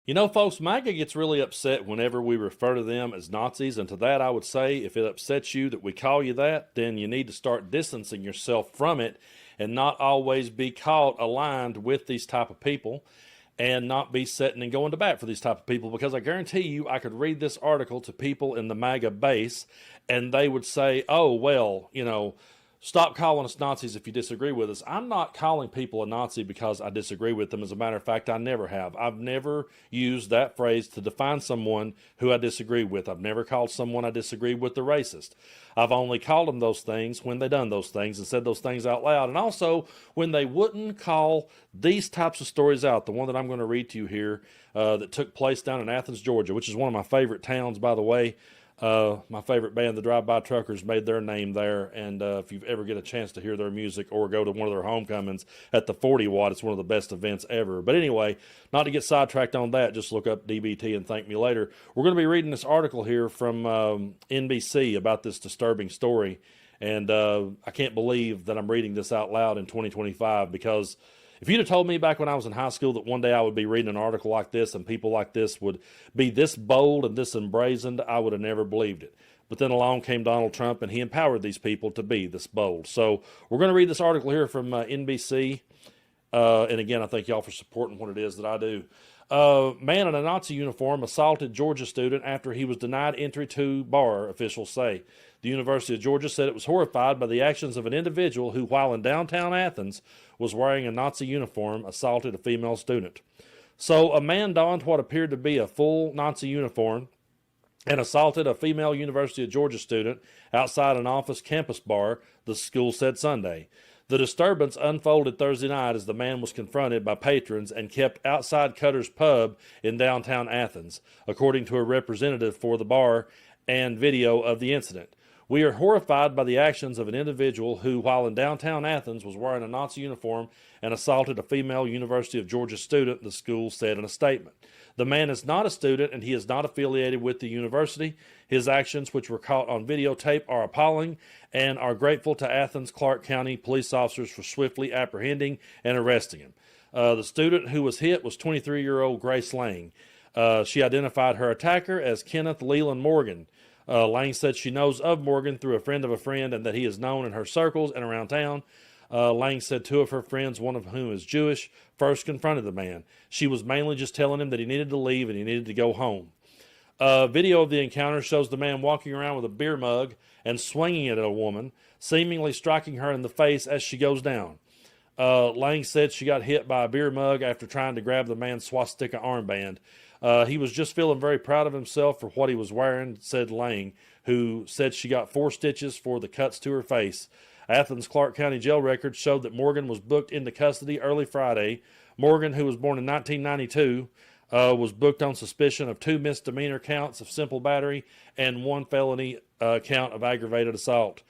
You know, folks, MAGA gets really upset whenever we refer to them as Nazis, and to that I would say, if it upsets you that we call you that, then you need to start distancing yourself from it and not always be caught aligned with these type of people and not be sitting and going to bat for these type of people, because I guarantee you I could read this article to people in the MAGA base and they would say, oh, well, stop calling us Nazis if you disagree with us. I'm not calling people a Nazi because I disagree with them. As a matter of fact, I never have. I've never used that phrase to define someone who I disagree with. I've never called someone I disagree with a racist. I've only called them those things when they done those things and said those things out loud. And also when they wouldn't call these types of stories out. The one that I'm going to read to you here that took place down in Athens, Georgia, which is one of my favorite towns, by the way. My favorite band, the Drive-By Truckers, made their name there, and if you ever get a chance to hear their music or go to one of their homecomings at the 40 Watt, it's one of the best events ever. But anyway, not to get sidetracked on that, just look up DBT and thank me later. We're going to be reading this article here from NBC about this disturbing story, and I can't believe that I'm reading this out loud in 2025, because if you'd have told me back when I was in high school that one day I would be reading an article like this and people like this would be this bold and this embrazened, I would have never believed it. But then along came Donald Trump and he empowered these people to be this bold. So we're going to read this article here from NBC. And again, I thank y'all for supporting what it is that I do. Man in a Nazi uniform assaulted Georgia student after he was denied entry to bar, officials say. The University of Georgia said it was horrified by the actions of an individual who, while in downtown Athens, was wearing a Nazi uniform, assaulted a female student. So a man donned what appeared to be a full Nazi uniform and assaulted a female University of Georgia student outside an office campus bar, the school said Sunday. The disturbance unfolded Thursday night as the man was confronted by patrons and kept outside Cutter's Pub in downtown Athens, according to a representative for the bar and video of the incident. We are horrified by the actions of an individual who, while in downtown Athens, was wearing a Nazi uniform and assaulted a female University of Georgia student, the school said in a statement. The man is not a student and he is not affiliated with the university. His actions, which were caught on videotape, are appalling and are grateful to Athens Clark County police officers for swiftly apprehending and arresting him. The student who was hit was 23-year-old Grace Lang. She identified her attacker as Kenneth Leland Morgan. Lang said she knows of Morgan through a friend of a friend and that he is known in her circles and around town. Lang said two of her friends, one of whom is Jewish, first confronted the man. She was mainly just telling him that he needed to leave and he needed to go home. Video of the encounter shows the man walking around with a beer mug and swinging it at a woman, seemingly striking her in the face as she goes down. Lang said she got hit by a beer mug after trying to grab the man's swastika armband. He was just feeling very proud of himself for what he was wearing, said Lang, who said she got 4 stitches for the cuts to her face. Athens Clark County jail records showed that Morgan was booked into custody early Friday. Morgan, who was born in 1992, was booked on suspicion of 2 misdemeanor counts of simple battery and 1 felony count of aggravated assault.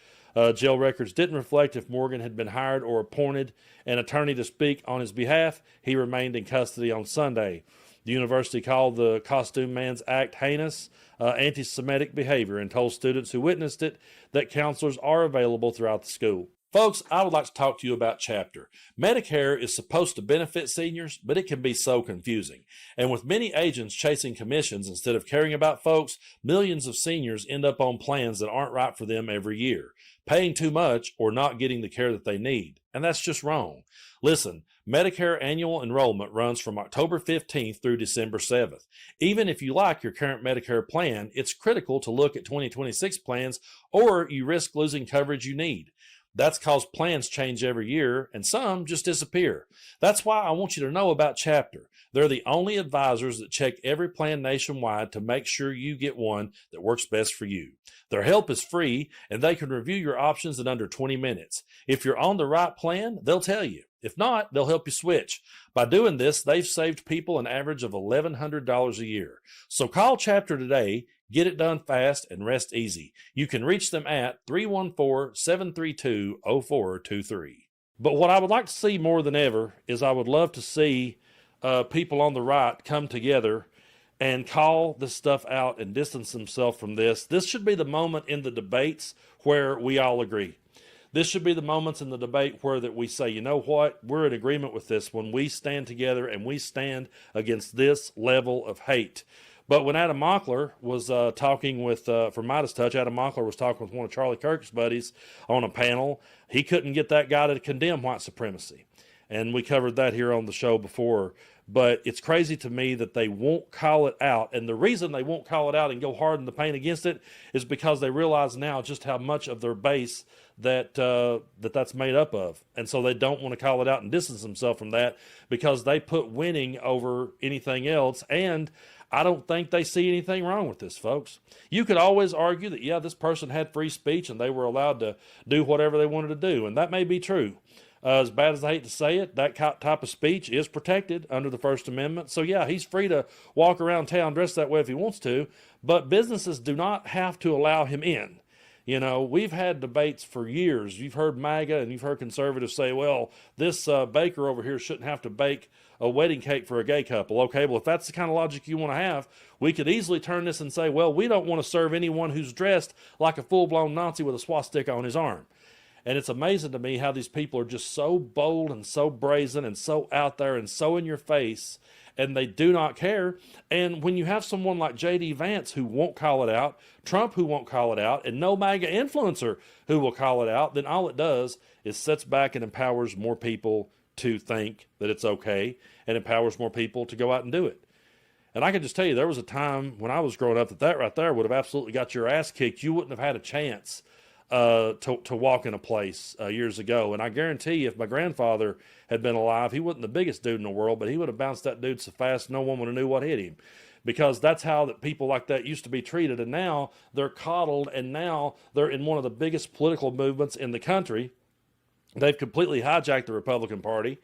Jail records didn't reflect if Morgan had been hired or appointed an attorney to speak on his behalf. He remained in custody on Sunday. The university called the costume man's act heinous, anti-Semitic behavior, and told students who witnessed it that counselors are available throughout the school. Folks, I would like to talk to you about Chapter. Medicare is supposed to benefit seniors, but it can be so confusing. And with many agents chasing commissions instead of caring about folks, millions of seniors end up on plans that aren't right for them every year, paying too much or not getting the care that they need. And that's just wrong. Listen, Medicare annual enrollment runs from October 15th through December 7th. Even if you like your current Medicare plan, it's critical to look at 2026 plans or you risk losing coverage you need. That's because plans change every year and some just disappear. That's why I want you to know about Chapter. They're the only advisors that check every plan nationwide to make sure you get one that works best for you. Their help is free and they can review your options in under 20 minutes. If you're on the right plan, they'll tell you. If not, they'll help you switch. By doing this, they've saved people an average of $1,100 a year. So call Chapter today, get it done fast, and rest easy. You can reach them at 314-732-0423. But what I would like to see more than ever is I would love to see people on the right come together and call this stuff out and distance themselves from this. This should be the moment in the debates where we all agree. This should be the moments in the debate where that we say, you know what, we're in agreement with this when we stand together and we stand against this level of hate. But when Adam Mockler was talking with, for MeidasTouch, Adam Mockler was talking with one of Charlie Kirk's buddies on a panel. He couldn't get that guy to condemn white supremacy. And we covered that here on the show before. But it's crazy to me that they won't call it out. And the reason they won't call it out and go hard in the paint against it is because they realize now just how much of their base that's made up of. And so they don't want to call it out and distance themselves from that because they put winning over anything else. And I don't think they see anything wrong with this, folks. You could always argue that, yeah, this person had free speech and they were allowed to do whatever they wanted to do. And that may be true. As bad as I hate to say it, that type of speech is protected under the First Amendment. So, yeah, he's free to walk around town dressed that way if he wants to, but businesses do not have to allow him in. You know, we've had debates for years. You've heard MAGA and you've heard conservatives say, well, this baker over here shouldn't have to bake a wedding cake for a gay couple. Okay, well, if that's the kind of logic you want to have, we could easily turn this and say, well, we don't want to serve anyone who's dressed like a full-blown Nazi with a swastika on his arm. And it's amazing to me how these people are just so bold and so brazen and so out there and so in your face, and they do not care. And when you have someone like J.D. Vance who won't call it out, Trump who won't call it out, and no MAGA influencer who will call it out, then all it does is sits back and empowers more people to think that it's okay and empowers more people to go out and do it. And I can just tell you, there was a time when I was growing up that right there would have absolutely got your ass kicked. You wouldn't have had a chance to walk in a place years ago. And I guarantee you, if my grandfather had been alive, he wasn't the biggest dude in the world, but he would have bounced that dude so fast no one would have knew what hit him. Because that's how that people like that used to be treated. And now they're coddled, and now they're in one of the biggest political movements in the country. They've completely hijacked the Republican Party,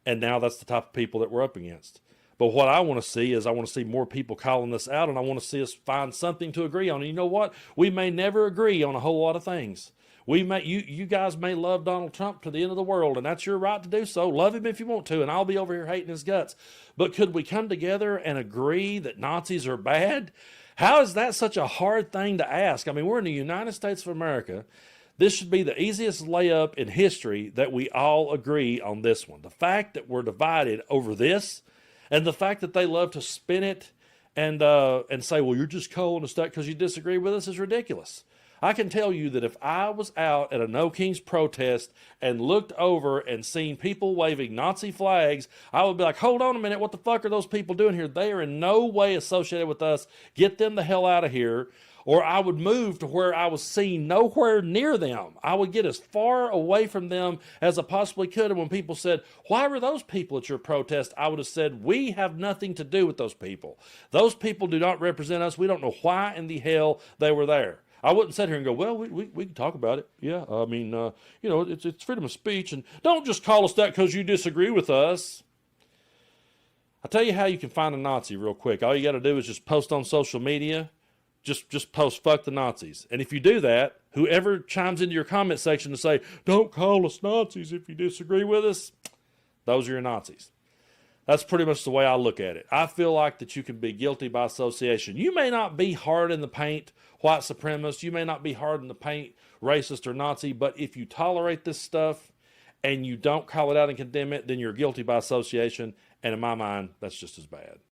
and now that's the type of people that we're up against. But what I want to see is I want to see more people calling this out, and I want to see us find something to agree on. And you know what? We may never agree on a whole lot of things. You guys may love Donald Trump to the end of the world, and that's your right to do so. Love him if you want to, and I'll be over here hating his guts. But could we come together and agree that Nazis are bad? How is that such a hard thing to ask? I mean, we're in the United States of America. This should be the easiest layup in history that we all agree on this one. The fact that we're divided over this, and the fact that they love to spin it and say, well, you're just calling us that because you disagree with us is ridiculous. I can tell you that if I was out at a No Kings protest and looked over and seen people waving Nazi flags, I would be like, hold on a minute, what the fuck are those people doing here? They are in no way associated with us. Get them the hell out of here. Or I would move to where I was seen nowhere near them. I would get as far away from them as I possibly could. And when people said, why were those people at your protest? I would have said, we have nothing to do with those people. Those people do not represent us. We don't know why in the hell they were there. I wouldn't sit here and go, well, we can talk about it. Yeah, I mean, it's freedom of speech. And don't just call us that because you disagree with us. I'll tell you how you can find a Nazi real quick. All you got to do is just post on social media. Just post fuck the Nazis. And if you do that, whoever chimes into your comment section to say, don't call us Nazis if you disagree with us, those are your Nazis. That's pretty much the way I look at it. I feel like that you can be guilty by association. You may not be hard in the paint white supremacist. You may not be hard in the paint racist or Nazi. But if you tolerate this stuff and you don't call it out and condemn it, then you're guilty by association. And in my mind, that's just as bad.